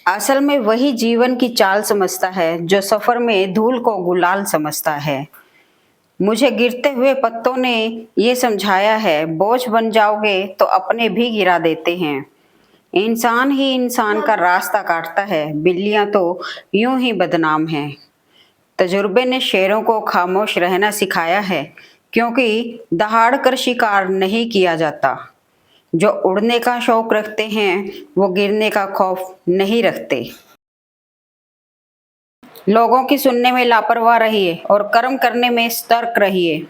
असल में वही जीवन की चाल समझता है जो सफर में धूल को गुलाल समझता है। मुझे गिरते हुए पत्तों ने ये समझाया है, बोझ बन जाओगे तो अपने भी गिरा देते हैं। इंसान ही इंसान का रास्ता काटता है, बिल्लियां तो यूं ही बदनाम हैं। तजुर्बे ने शेरों को खामोश रहना सिखाया है, क्योंकि दहाड़ कर शिकार नहीं किया जाता। जो उड़ने का शौक रखते हैं वो गिरने का खौफ नहीं रखते। लोगों की सुनने में लापरवाह रहिए और कर्म करने में सतर्क रहिए।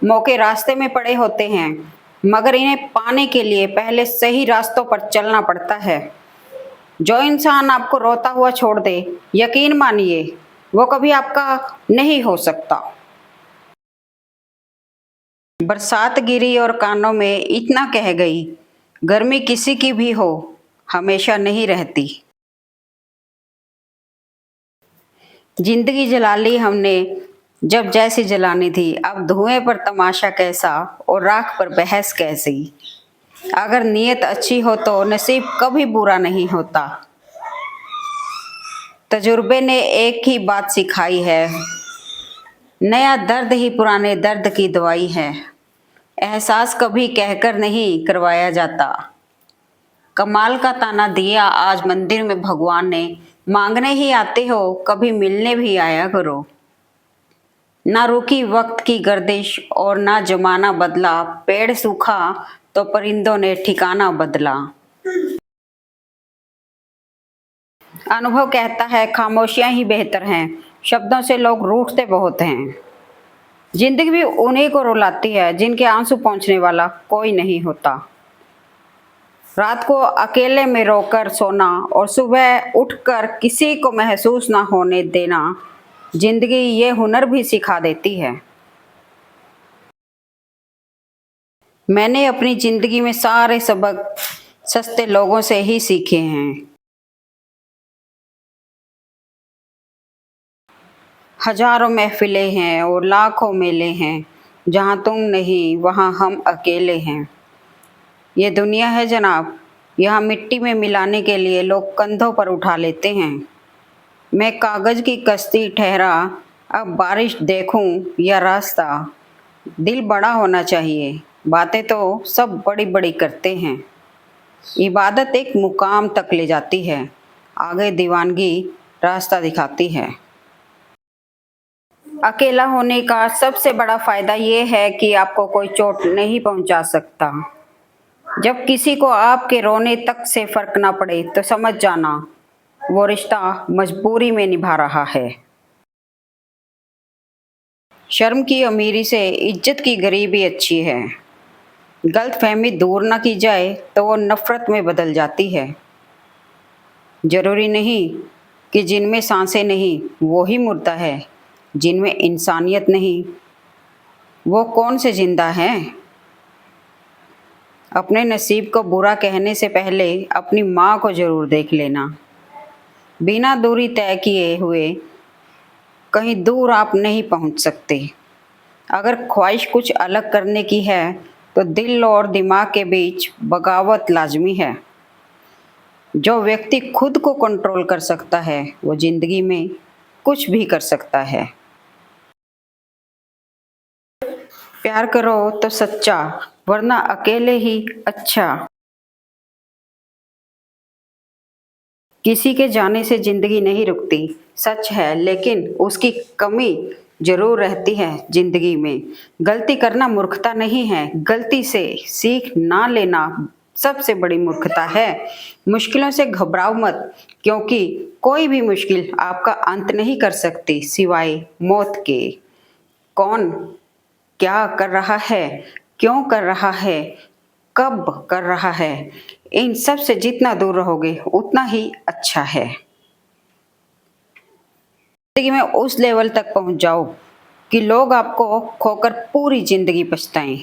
मौके रास्ते में पड़े होते हैं, मगर इन्हें पाने के लिए पहले सही रास्तों पर चलना पड़ता है। जो इंसान आपको रोता हुआ छोड़ दे, यकीन मानिए वो कभी आपका नहीं हो सकता। बरसात गिरी और कानों में इतना कह गई, गर्मी किसी की भी हो, हमेशा नहीं रहती। जिंदगी जला ली हमने जब जैसी जलानी थी, अब धुएं पर तमाशा कैसा और राख पर बहस कैसी। अगर नीयत अच्छी हो तो नसीब कभी बुरा नहीं होता। तजुर्बे ने एक ही बात सिखाई है, नया दर्द ही पुराने दर्द की दवाई है। एहसास कभी कहकर नहीं करवाया जाता। कमाल का ताना दिया आज मंदिर में भगवान ने, मांगने ही आते हो कभी मिलने भी आया करो। ना रुकी वक्त की गर्दिश और ना जमाना बदला, पेड़ सूखा तो परिंदों ने ठिकाना बदला। अनुभव कहता है खामोशियां ही बेहतर हैं, शब्दों से लोग रूठते बहुत हैं। जिंदगी भी उन्हीं को रुलाती है जिनके आंसू पहुंचने वाला कोई नहीं होता। रात को अकेले में रोकर सोना और सुबह उठकर किसी को महसूस ना होने देना, जिंदगी ये हुनर भी सिखा देती है। मैंने अपनी जिंदगी में सारे सबक सस्ते लोगों से ही सीखे हैं। हजारों महफिलें हैं और लाखों मेले हैं, जहाँ तुम नहीं वहाँ हम अकेले हैं। ये दुनिया है जनाब, यहाँ मिट्टी में मिलाने के लिए लोग कंधों पर उठा लेते हैं। मैं कागज की कश्ती ठहरा, अब बारिश देखूं या रास्ता। दिल बड़ा होना चाहिए, बातें तो सब बड़ी बड़ी करते हैं। इबादत एक मुकाम तक ले जाती है, आगे दीवानगी रास्ता दिखाती है। अकेला होने का सबसे बड़ा फायदा ये है कि आपको कोई चोट नहीं पहुंचा सकता। जब किसी को आपके रोने तक से फर्क ना पड़े तो समझ जाना वो रिश्ता मजबूरी में निभा रहा है। शर्म की अमीरी से इज्जत की गरीबी अच्छी है। गलतफहमी दूर ना की जाए तो वो नफरत में बदल जाती है। जरूरी नहीं कि जिनमें सांसें नहीं वो ही मुर्दा है, जिनमें इंसानियत नहीं वो कौन से जिंदा हैं। अपने नसीब को बुरा कहने से पहले अपनी माँ को जरूर देख लेना। बिना दूरी तय किए हुए कहीं दूर आप नहीं पहुंच सकते। अगर ख्वाहिश कुछ अलग करने की है तो दिल और दिमाग के बीच बगावत लाजमी है। जो व्यक्ति खुद को कंट्रोल कर सकता है वो जिंदगी में कुछ भी कर सकता है। प्यार करो तो सच्चा, वरना अकेले ही अच्छा। किसी के जाने से जिंदगी नहीं रुकती, सच है, लेकिन उसकी कमी जरूर रहती है जिंदगी में। गलती करना मूर्खता नहीं है, गलती से सीख ना लेना सबसे बड़ी मूर्खता है। मुश्किलों से घबराओ मत, क्योंकि कोई भी मुश्किल आपका अंत नहीं कर सकती सिवाय मौत के। कौन क्या कर रहा है, क्यों कर रहा है, कब कर रहा है, इन सब से जितना दूर रहोगे उतना ही अच्छा है। जिंदगी में उस लेवल तक पहुंच जाओ कि लोग आपको खोकर पूरी जिंदगी पछताएं।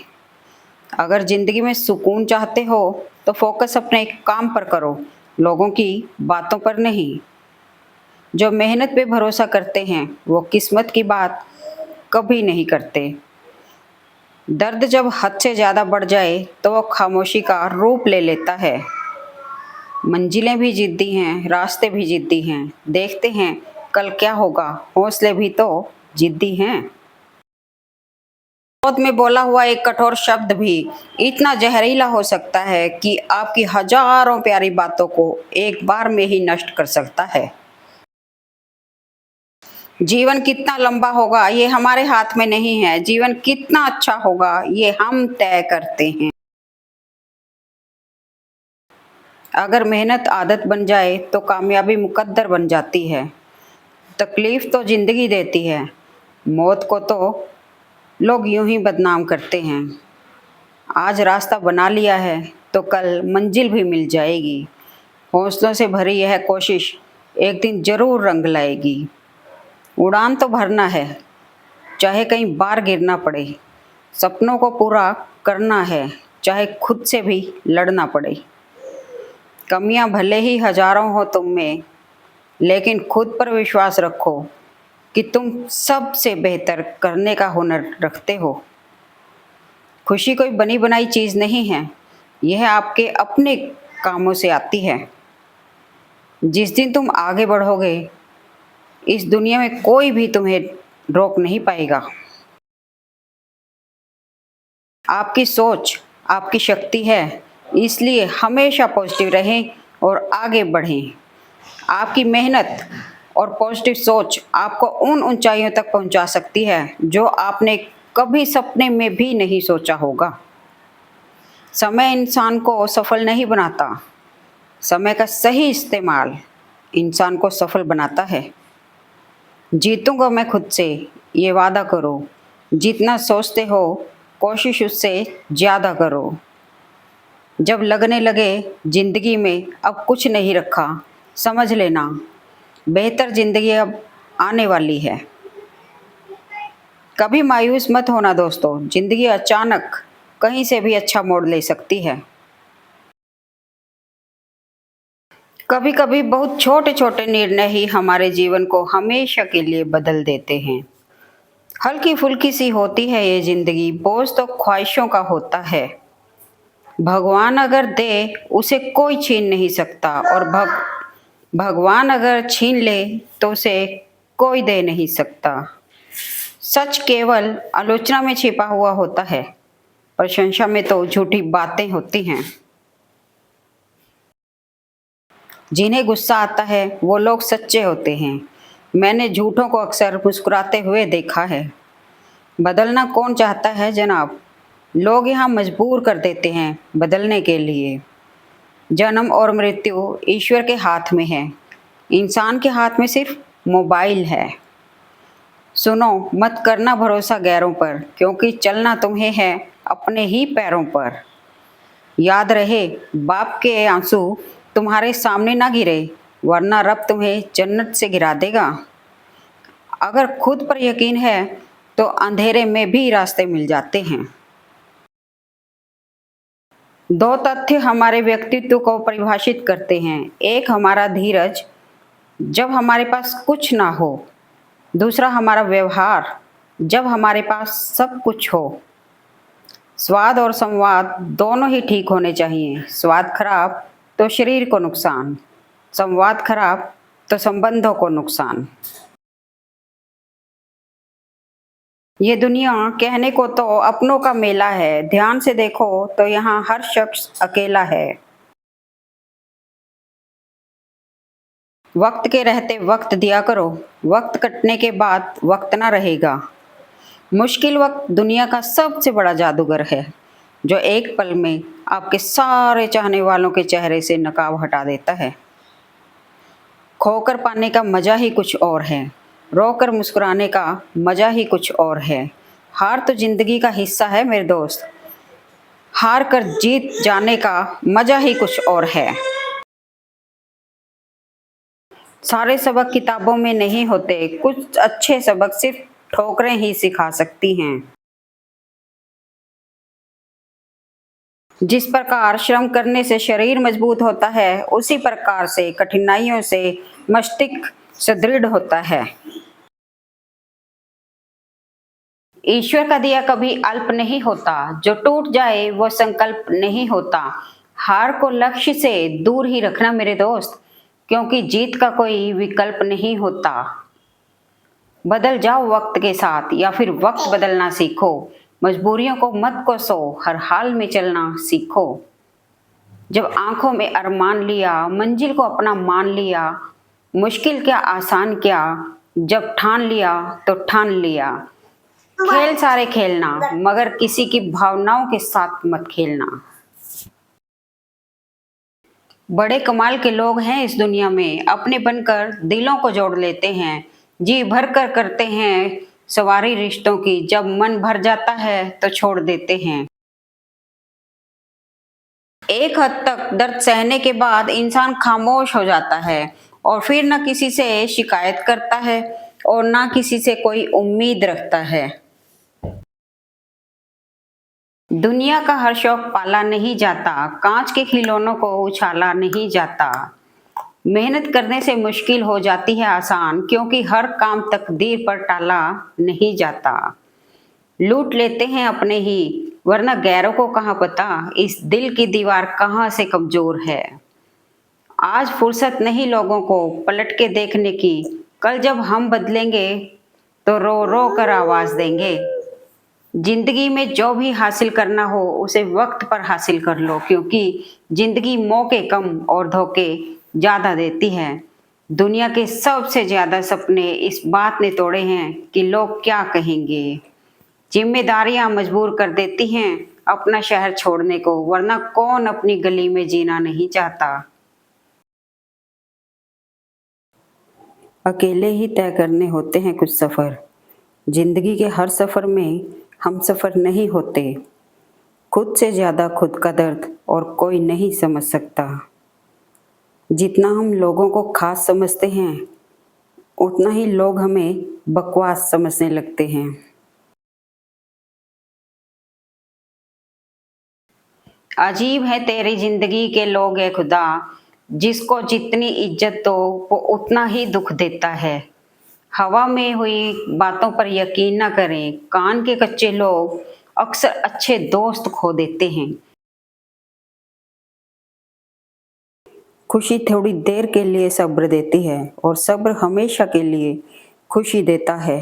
अगर जिंदगी में सुकून चाहते हो तो फोकस अपने काम पर करो, लोगों की बातों पर नहीं। जो मेहनत पे भरोसा करते हैं वो किस्मत की बात कभी नहीं करते। दर्द जब हद से ज्यादा बढ़ जाए तो वो खामोशी का रूप ले लेता है। मंजिलें भी जिद्दी हैं, रास्ते भी जिद्दी हैं। देखते हैं कल क्या होगा, हौसले भी तो जिद्दी हैं। क्रोध में बोला हुआ एक कठोर शब्द भी इतना जहरीला हो सकता है कि आपकी हजारों प्यारी बातों को एक बार में ही नष्ट कर सकता है। जीवन कितना लंबा होगा ये हमारे हाथ में नहीं है, जीवन कितना अच्छा होगा ये हम तय करते हैं। अगर मेहनत आदत बन जाए तो कामयाबी मुकद्दर बन जाती है। तकलीफ तो जिंदगी देती है, मौत को तो लोग यूं ही बदनाम करते हैं। आज रास्ता बना लिया है तो कल मंजिल भी मिल जाएगी। हौसलों से भरी यह कोशिश एक दिन जरूर रंग लाएगी। उड़ान तो भरना है, चाहे कहीं बार गिरना पड़े। सपनों को पूरा करना है, चाहे खुद से भी लड़ना पड़े। कमियां भले ही हजारों हो तुम में, लेकिन खुद पर विश्वास रखो कि तुम सबसे बेहतर करने का हुनर रखते हो। खुशी कोई बनी बनाई चीज़ नहीं है, यह आपके अपने कामों से आती है। जिस दिन तुम आगे बढ़ोगे, इस दुनिया में कोई भी तुम्हें रोक नहीं पाएगा। आपकी सोच आपकी शक्ति है, इसलिए हमेशा पॉजिटिव रहें और आगे बढ़ें। आपकी मेहनत और पॉजिटिव सोच आपको उन ऊंचाइयों तक पहुंचा सकती है जो आपने कभी सपने में भी नहीं सोचा होगा। समय इंसान को सफल नहीं बनाता, समय का सही इस्तेमाल इंसान को सफल बनाता है। जीतूंगा मैं खुद से, ये वादा करो। जितना सोचते हो कोशिश उससे ज़्यादा करो। जब लगने लगे जिंदगी में अब कुछ नहीं रखा, समझ लेना बेहतर जिंदगी अब आने वाली है। कभी मायूस मत होना दोस्तों, जिंदगी अचानक कहीं से भी अच्छा मोड़ ले सकती है। कभी कभी बहुत छोटे छोटे निर्णय ही हमारे जीवन को हमेशा के लिए बदल देते हैं। हल्की फुल्की सी होती है ये जिंदगी, बोझ तो ख्वाहिशों का होता है। भगवान अगर दे उसे कोई छीन नहीं सकता, और भगवान अगर छीन ले तो उसे कोई दे नहीं सकता। सच केवल आलोचना में छिपा हुआ होता है, प्रशंसा में तो झूठी बातें होती हैं। जिन्हें गुस्सा आता है वो लोग सच्चे होते हैं। मैंने झूठों को अक्सर मुस्कुराते हुए देखा है। बदलना कौन चाहता है जनाब, लोग यहाँ मजबूर कर देते हैं बदलने के लिए। जन्म और मृत्यु ईश्वर के हाथ में है, इंसान के हाथ में सिर्फ मोबाइल है। सुनो, मत करना भरोसा गैरों पर, क्योंकि चलना तुम्हें है अपने ही पैरों पर। याद रहे, बाप के आंसू तुम्हारे सामने ना गिरे, वरना रब तुम्हें जन्नत से गिरा देगा। अगर खुद पर यकीन है तो अंधेरे में भी रास्ते मिल जाते हैं। दो तथ्य हमारे व्यक्तित्व को परिभाषित करते हैं। एक हमारा धीरज जब हमारे पास कुछ ना हो, दूसरा हमारा व्यवहार जब हमारे पास सब कुछ हो। स्वाद और संवाद दोनों ही ठीक होने चाहिए। स्वाद खराब तो शरीर को नुकसान, संवाद खराब तो संबंधों को नुकसान। ये दुनिया कहने को तो अपनों का मेला है, ध्यान से देखो तो यहाँ हर शख्स अकेला है। वक्त के रहते वक्त दिया करो, वक्त कटने के बाद वक्त ना रहेगा। मुश्किल वक्त दुनिया का सबसे बड़ा जादूगर है, जो एक पल में आपके सारे चाहने वालों के चेहरे से नकाब हटा देता है। खोकर पाने का मजा ही कुछ और है, रोकर मुस्कुराने का मजा ही कुछ और है। हार तो जिंदगी का हिस्सा है मेरे दोस्त, हार कर जीत जाने का मजा ही कुछ और है। सारे सबक किताबों में नहीं होते, कुछ अच्छे सबक सिर्फ ठोकरें ही सिखा सकती हैं। जिस प्रकार श्रम करने से शरीर मजबूत होता है, उसी प्रकार से कठिनाइयों से मस्तिष्क सुदृढ़ होता है। ईश्वर का दिया कभी अल्प नहीं होता, जो टूट जाए वो संकल्प नहीं होता। हार को लक्ष्य से दूर ही रखना मेरे दोस्त, क्योंकि जीत का कोई विकल्प नहीं होता। बदल जाओ वक्त के साथ या फिर वक्त बदलना सीखो। मजबूरियों को मत कोसो, हर हाल में चलना सीखो। जब आंखों में अरमान लिया, मंजिल को अपना मान लिया, मुश्किल क्या आसान क्या, जब ठान लिया तो ठान लिया। खेल सारे खेलना, मगर किसी की भावनाओं के साथ मत खेलना। बड़े कमाल के लोग हैं इस दुनिया में, अपने बनकर दिलों को जोड़ लेते हैं, जी भर कर करते हैं सवारी रिश्तों की। जब मन भर जाता है तो छोड़ देते हैं। एक हद तक दर्द सहने के बाद इंसान खामोश हो जाता है और फिर ना किसी से शिकायत करता है और ना किसी से कोई उम्मीद रखता है। दुनिया का हर शौक पाला नहीं जाता, कांच के खिलौनों को उछाला नहीं जाता। मेहनत करने से मुश्किल हो जाती है आसान, क्योंकि हर काम तकदीर पर टाला नहीं जाता। लूट लेते हैं अपने ही, वरना गैरों को कहाँ पता इस दिल की दीवार कहाँ से कमजोर है। आज फुर्सत नहीं लोगों को पलट के देखने की, कल जब हम बदलेंगे तो रो रो कर आवाज देंगे। जिंदगी में जो भी हासिल करना हो उसे वक्त पर हासिल कर लो, क्योंकि जिंदगी मौके कम और धोखे ज्यादा देती है। दुनिया के सबसे ज्यादा सपने इस बात ने तोड़े हैं कि लोग क्या कहेंगे। जिम्मेदारियां मजबूर कर देती हैं अपना शहर छोड़ने को, वरना कौन अपनी गली में जीना नहीं चाहता। अकेले ही तय करने होते हैं कुछ सफर, जिंदगी के हर सफर में हम सफर नहीं होते। खुद से ज्यादा खुद का दर्द और कोई नहीं समझ सकता। जितना हम लोगों को खास समझते हैं, उतना ही लोग हमें बकवास समझने लगते हैं। अजीब है तेरी जिंदगी के लोग है खुदा, जिसको जितनी इज्जत दो वो उतना ही दुख देता है। हवा में हुई बातों पर यकीन न करें, कान के कच्चे लोग अक्सर अच्छे दोस्त खो देते हैं। खुशी थोड़ी देर के लिए सब्र देती है और सब्र हमेशा के लिए खुशी देता है।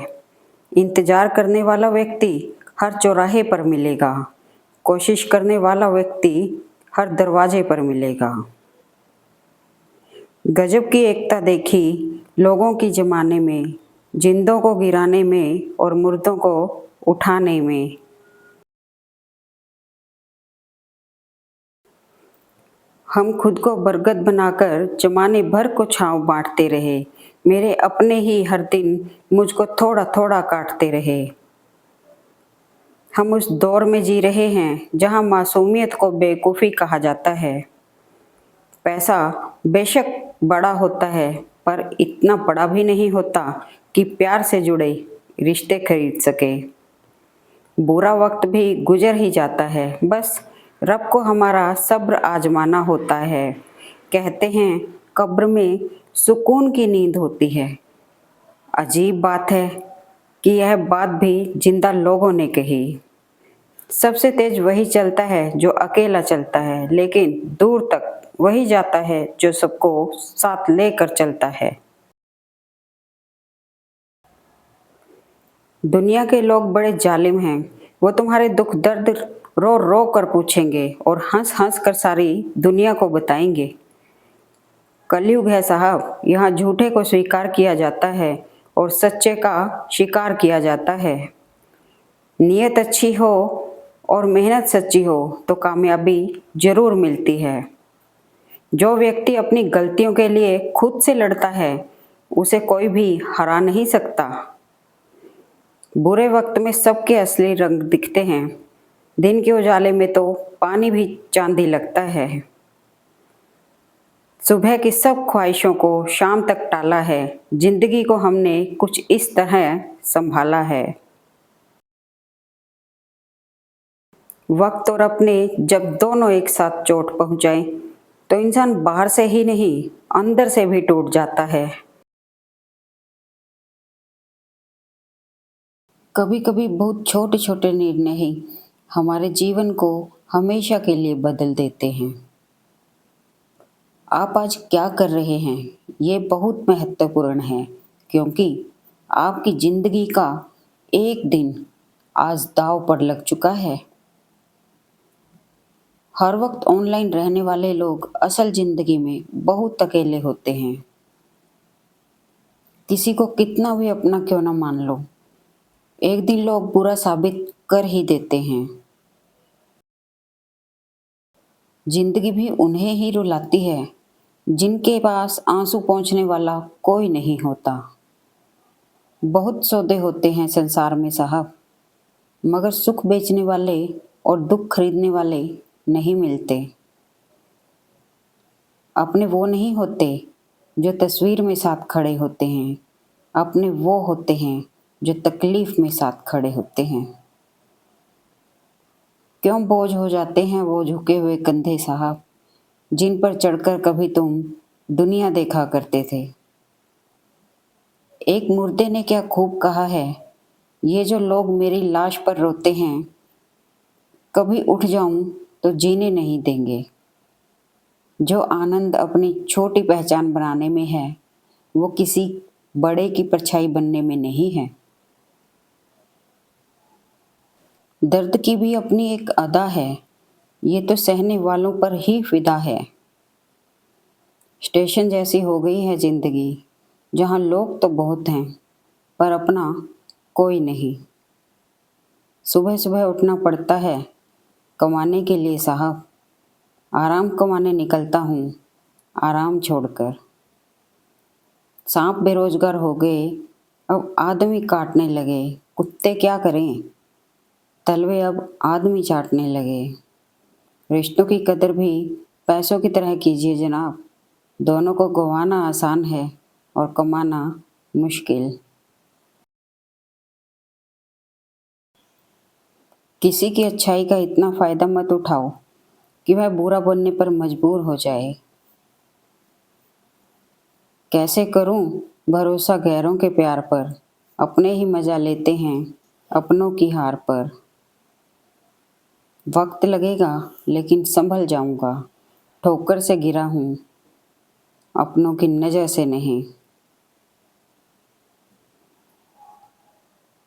इंतजार करने वाला व्यक्ति हर चौराहे पर मिलेगा, कोशिश करने वाला व्यक्ति हर दरवाजे पर मिलेगा। गजब की एकता देखी लोगों की जमाने में, जिंदों को गिराने में और मुर्दों को उठाने में। हम खुद को बरगद बनाकर जमाने भर को छांव बांटते रहे, मेरे अपने ही हर दिन मुझको थोड़ा थोड़ा काटते रहे। हम उस दौर में जी रहे हैं जहां मासूमियत को बेवकूफ़ी कहा जाता है। पैसा बेशक बड़ा होता है, पर इतना बड़ा भी नहीं होता कि प्यार से जुड़े रिश्ते खरीद सके। बुरा वक्त भी गुजर ही जाता है, बस रब को हमारा सब्र आजमाना होता है। कहते हैं कब्र में सुकून की नींद होती है। अजीब बात है कि यह बात भी जिंदा लोगों ने कही। सबसे तेज वही चलता है जो अकेला चलता है, लेकिन दूर तक वही जाता है जो सबको साथ लेकर चलता है। दुनिया के लोग बड़े जालिम हैं, वो तुम्हारे दुख दर्द रो रो कर पूछेंगे और हंस हंस कर सारी दुनिया को बताएंगे। कलयुग है साहब, यहाँ झूठे को स्वीकार किया जाता है और सच्चे का शिकार किया जाता है। नीयत अच्छी हो और मेहनत सच्ची हो तो कामयाबी जरूर मिलती है। जो व्यक्ति अपनी गलतियों के लिए खुद से लड़ता है, उसे कोई भी हरा नहीं सकता। बुरे वक्त में सबके असली रंग दिखते हैं, दिन के उजाले में तो पानी भी चांदी लगता है। सुबह की सब ख्वाहिशों को शाम तक टाला है, जिंदगी को हमने कुछ इस तरह संभाला है। वक्त और अपने जब दोनों एक साथ चोट पहुंचाए तो इंसान बाहर से ही नहीं अंदर से भी टूट जाता है। कभी कभी बहुत छोटे छोटे निर्णय ही हमारे जीवन को हमेशा के लिए बदल देते हैं। आप आज क्या कर रहे हैं ये बहुत महत्वपूर्ण है, क्योंकि आपकी जिंदगी का एक दिन आज दांव पर लग चुका है। हर वक्त ऑनलाइन रहने वाले लोग असल जिंदगी में बहुत अकेले होते हैं। किसी को कितना भी अपना क्यों ना मान लो, एक दिन लोग बुरा साबित कर ही देते हैं। जिंदगी भी उन्हें ही रुलाती है जिनके पास आंसू पोंछने वाला कोई नहीं होता। बहुत सौदे होते हैं संसार में साहब, मगर सुख बेचने वाले और दुख खरीदने वाले नहीं मिलते। अपने वो नहीं होते जो तस्वीर में साथ खड़े होते हैं, अपने वो होते हैं जो तकलीफ में साथ खड़े होते हैं। क्यों बोझ हो जाते हैं वो झुके हुए कंधे साहब, जिन पर चढ़कर कभी तुम दुनिया देखा करते थे। एक मुर्दे ने क्या खूब कहा है, ये जो लोग मेरी लाश पर रोते हैं, कभी उठ जाऊं तो जीने नहीं देंगे। जो आनंद अपनी छोटी पहचान बनाने में है, वो किसी बड़े की परछाई बनने में नहीं है। दर्द की भी अपनी एक अदा है, ये तो सहने वालों पर ही फिदा है। स्टेशन जैसी हो गई है जिंदगी, जहाँ लोग तो बहुत हैं पर अपना कोई नहीं। सुबह सुबह उठना पड़ता है कमाने के लिए साहब, आराम कमाने निकलता हूँ आराम छोड़कर। सांप बेरोजगार हो गए, अब आदमी काटने लगे, कुत्ते क्या करें, तलवे अब आदमी चाटने लगे। रिश्तों की कदर भी पैसों की तरह कीजिए जनाब, दोनों को गंवाना आसान है और कमाना मुश्किल। किसी की अच्छाई का इतना फ़ायदा मत उठाओ कि वह बुरा बनने पर मजबूर हो जाए। कैसे करूं भरोसा गैरों के प्यार पर, अपने ही मजा लेते हैं अपनों की हार पर। वक्त लगेगा लेकिन संभल जाऊंगा, ठोकर से गिरा हूं अपनों की नज़र से नहीं।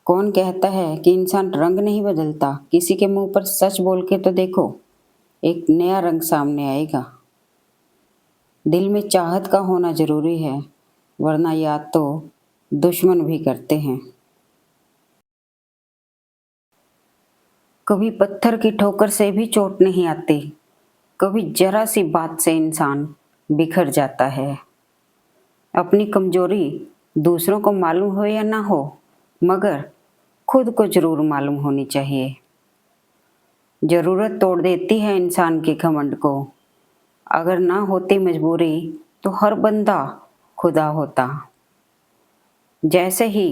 कौन कहता है कि इंसान रंग नहीं बदलता, किसी के मुंह पर सच बोल के तो देखो, एक नया रंग सामने आएगा। दिल में चाहत का होना जरूरी है, वरना याद तो दुश्मन भी करते हैं। कभी पत्थर की ठोकर से भी चोट नहीं आती, कभी जरा सी बात से इंसान बिखर जाता है। अपनी कमजोरी दूसरों को मालूम हो या ना हो, मगर खुद को जरूर मालूम होनी चाहिए। जरूरत तोड़ देती है इंसान के घमंड को, अगर ना होती मजबूरी तो हर बंदा खुदा होता। जैसे ही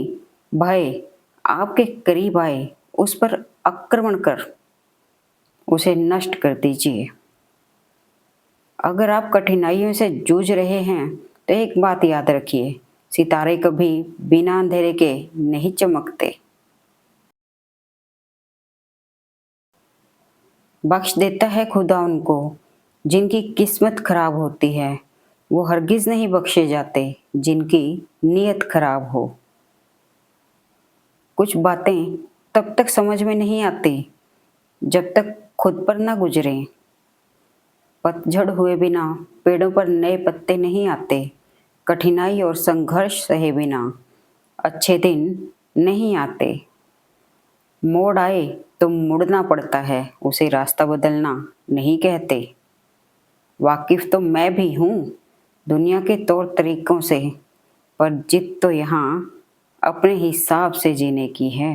भय आपके करीब आए, उस पर आक्रमण कर उसे नष्ट कर दीजिए। अगर आप कठिनाइयों से जूझ रहे हैं तो एक बात याद रखिए, सितारे कभी बिना अंधेरे के नहीं चमकते। बख्श देता है खुदा उनको जिनकी किस्मत खराब होती है, वो हरगिज नहीं बख्शे जाते जिनकी नीयत खराब हो। कुछ बातें तब तक समझ में नहीं आती जब तक खुद पर ना गुजरें। पतझड़ हुए बिना पेड़ों पर नए पत्ते नहीं आते, कठिनाई और संघर्ष सहे बिना अच्छे दिन नहीं आते। मोड़ आए तो मुड़ना पड़ता है, उसे रास्ता बदलना नहीं कहते। वाकिफ तो मैं भी हूँ दुनिया के तौर तरीकों से, पर जिद तो यहाँ अपने हिसाब से जीने की है।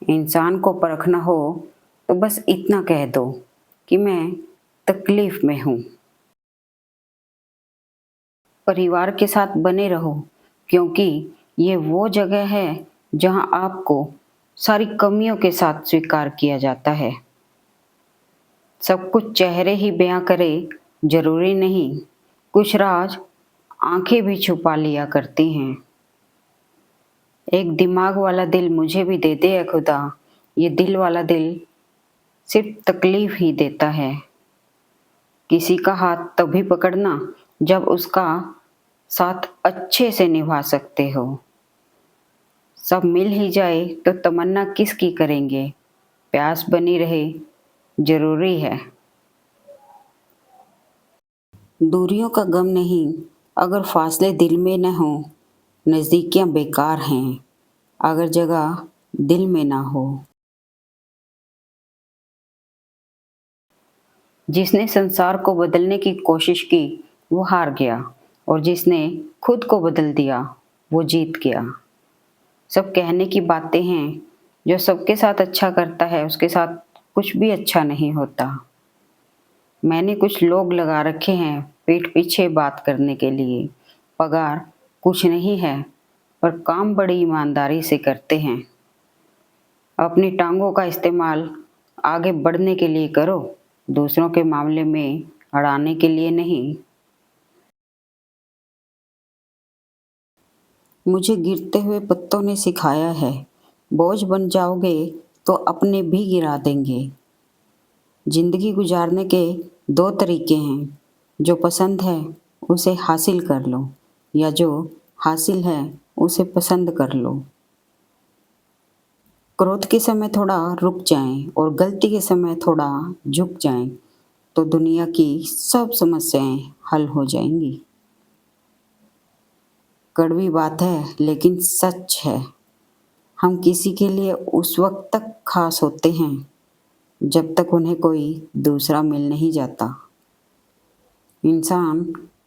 इंसान को परखना हो तो बस इतना कह दो कि मैं तकलीफ में हूँ। परिवार के साथ बने रहो, क्योंकि ये वो जगह है जहाँ आपको सारी कमियों के साथ स्वीकार किया जाता है। सब कुछ चेहरे ही बयां करे जरूरी नहीं, कुछ राज आंखें भी छुपा लिया करती हैं। एक दिमाग वाला दिल मुझे भी दे दे ऐ खुदा, ये दिल वाला दिल सिर्फ तकलीफ ही देता है। किसी का हाथ तभी पकड़ना जब उसका साथ अच्छे से निभा सकते हो। सब मिल ही जाए तो तमन्ना किसकी करेंगे, प्यास बनी रहे जरूरी है। दूरियों का गम नहीं, अगर फासले दिल में न हो, नज़दीकियाँ बेकार हैं अगर जगह दिल में ना हो। जिसने संसार को बदलने की कोशिश की वो हार गया, और जिसने खुद को बदल दिया वो जीत गया। सब कहने की बातें हैं, जो सबके साथ अच्छा करता है उसके साथ कुछ भी अच्छा नहीं होता। मैंने कुछ लोग लगा रखे हैं पीठ पीछे बात करने के लिए। पगार कुछ नहीं है पर काम बड़ी ईमानदारी से करते हैं। अपनी टांगों का इस्तेमाल आगे बढ़ने के लिए करो, दूसरों के मामले में अड़ाने के लिए नहीं। मुझे गिरते हुए पत्तों ने सिखाया है, बोझ बन जाओगे तो अपने भी गिरा देंगे। जिंदगी गुजारने के दो तरीके हैं, जो पसंद है उसे हासिल कर लो या जो हासिल है उसे पसंद कर लो। क्रोध के समय थोड़ा रुक जाएं और गलती के समय थोड़ा झुक जाएं तो दुनिया की सब समस्याएं हल हो जाएंगी। कड़वी बात है लेकिन सच है, हम किसी के लिए उस वक्त तक खास होते हैं जब तक उन्हें कोई दूसरा मिल नहीं जाता। इंसान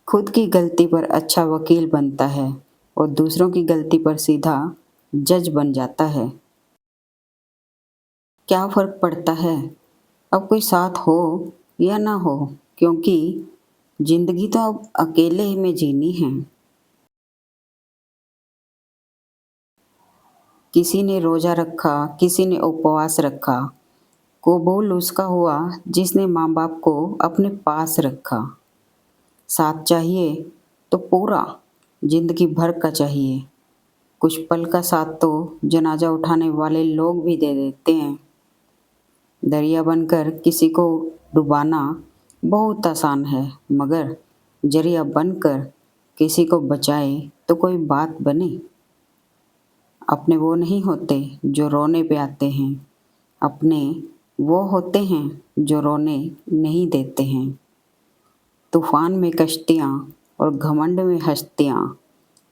खुद की गलती पर अच्छा वकील बनता है और दूसरों की गलती पर सीधा जज बन जाता है। क्या फ़र्क पड़ता है अब कोई साथ हो या ना हो, क्योंकि ज़िंदगी तो अब अकेले ही में जीनी है। किसी ने रोज़ा रखा, किसी ने उपवास रखा, कबूल उसका हुआ जिसने माँ बाप को अपने पास रखा। साथ चाहिए तो पूरा, ज़िंदगी भर का चाहिए। कुछ पल का साथ तो जनाजा उठाने वाले लोग भी दे देते हैं। दरिया बनकर किसी को डुबाना बहुत आसान है, मगर जरिया बनकर किसी को बचाए तो कोई बात बने। अपने वो नहीं होते जो रोने पे आते हैं, अपने वो होते हैं जो रोने नहीं देते हैं। तूफान में कश्तियाँ और घमंड में हस्तियाँ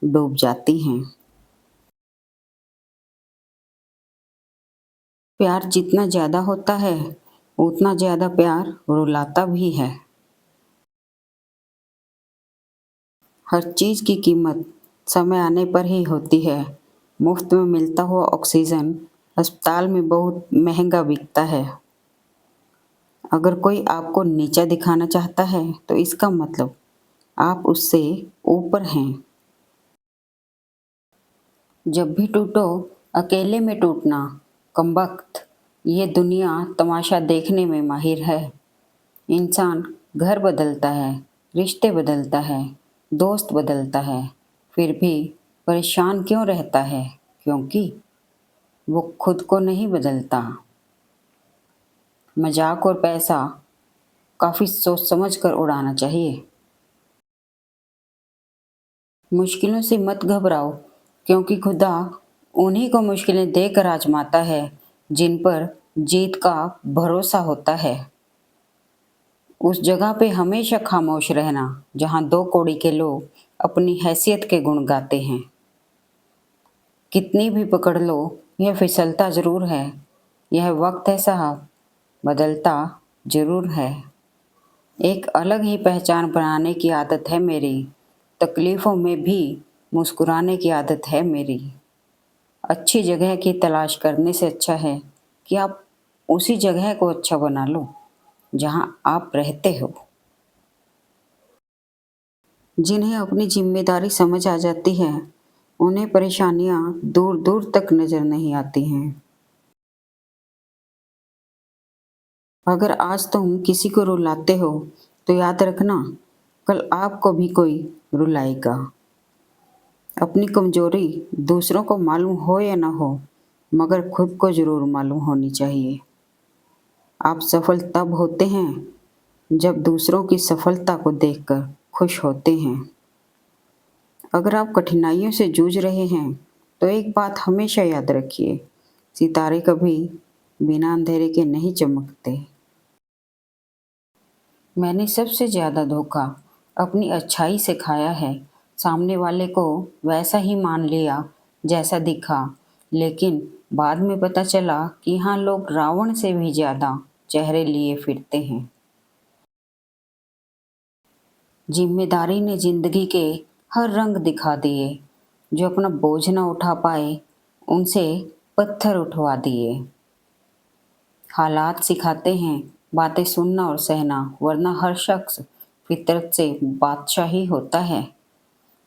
डूब जाती हैं। प्यार जितना ज़्यादा होता है उतना ज़्यादा प्यार रुलाता भी है। हर चीज़ की कीमत समय आने पर ही होती है। मुफ्त में मिलता हुआ ऑक्सीजन अस्पताल में बहुत महंगा बिकता है। अगर कोई आपको नीचा दिखाना चाहता है तो इसका मतलब आप उससे ऊपर हैं। जब भी टूटो अकेले में टूटना, कमबख्त, ये दुनिया तमाशा देखने में माहिर है। इंसान घर बदलता है, रिश्ते बदलता है, दोस्त बदलता है, फिर भी परेशान क्यों रहता है? क्योंकि वो खुद को नहीं बदलता। मजाक और पैसा काफ़ी सोच समझ कर उड़ाना चाहिए। मुश्किलों से मत घबराओ, क्योंकि खुदा उन्हीं को मुश्किलें देकर आजमाता है जिन पर जीत का भरोसा होता है। उस जगह पे हमेशा खामोश रहना जहाँ दो कौड़ी के लोग अपनी हैसियत के गुण गाते हैं। कितनी भी पकड़ लो यह फिसलता ज़रूर है। यह वक्त है साहब, बदलता ज़रूर है। एक अलग ही पहचान बनाने की आदत है मेरी, तकलीफ़ों में भी मुस्कुराने की आदत है मेरी। अच्छी जगह की तलाश करने से अच्छा है कि आप उसी जगह को अच्छा बना लो जहाँ आप रहते हो। जिन्हें अपनी जिम्मेदारी समझ आ जाती है उन्हें परेशानियाँ दूर दूर तक नज़र नहीं आती हैं। अगर आज तुम किसी को रुलाते हो तो याद रखना कल आपको भी कोई रुलाएगा। अपनी कमजोरी दूसरों को मालूम हो या ना हो, मगर खुद को ज़रूर मालूम होनी चाहिए। आप सफल तब होते हैं जब दूसरों की सफलता को देखकर खुश होते हैं। अगर आप कठिनाइयों से जूझ रहे हैं तो एक बात हमेशा याद रखिए, सितारे कभी बिना अंधेरे के नहीं चमकते। मैंने सबसे ज़्यादा धोखा अपनी अच्छाई से खाया है। सामने वाले को वैसा ही मान लिया जैसा दिखा, लेकिन बाद में पता चला कि हाँ, लोग रावण से भी ज़्यादा चेहरे लिए फिरते हैं। जिम्मेदारी ने जिंदगी के हर रंग दिखा दिए। जो अपना बोझ न उठा पाए उनसे पत्थर उठवा दिए। हालात सिखाते हैं बातें सुनना और सहना, वरना हर शख्स फितरत से बादशाह ही होता है।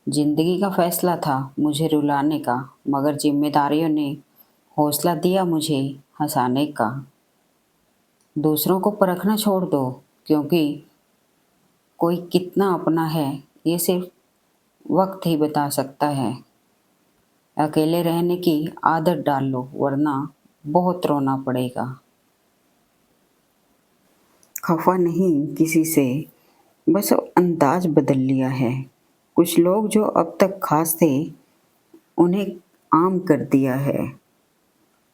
जिंदगी का फैसला था मुझे रुलाने का, मगर जिम्मेदारियों ने हौसला दिया मुझे हंसाने का। दूसरों को परखना छोड़ दो, क्योंकि कोई कितना अपना है ये सिर्फ वक्त ही बता सकता है। अकेले रहने की आदत डाल लो, वरना बहुत रोना पड़ेगा। खफा नहीं किसी से, बस अंदाज बदल लिया है। कुछ लोग जो अब तक खास थे उन्हें आम कर दिया है।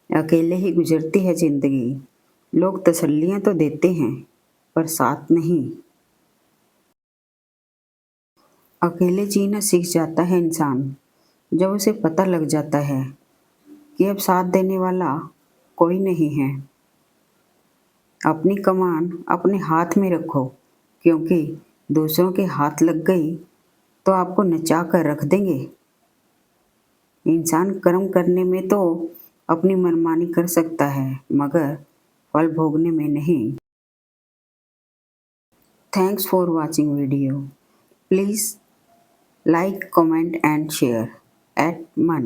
अकेले ही गुजरती है जिंदगी। लोग तसल्लियां तो देते हैं पर साथ नहीं। अकेले जीना सीख जाता है इंसान जब उसे पता लग जाता है कि अब साथ देने वाला कोई नहीं है। अपनी कमान अपने हाथ में रखो, क्योंकि दूसरों के हाथ लग गई तो आपको नचा कर रख देंगे। इंसान कर्म करने में तो अपनी मनमानी कर सकता है, मगर फल भोगने में नहीं। Thanks for watching video. Please like, comment and share at मन।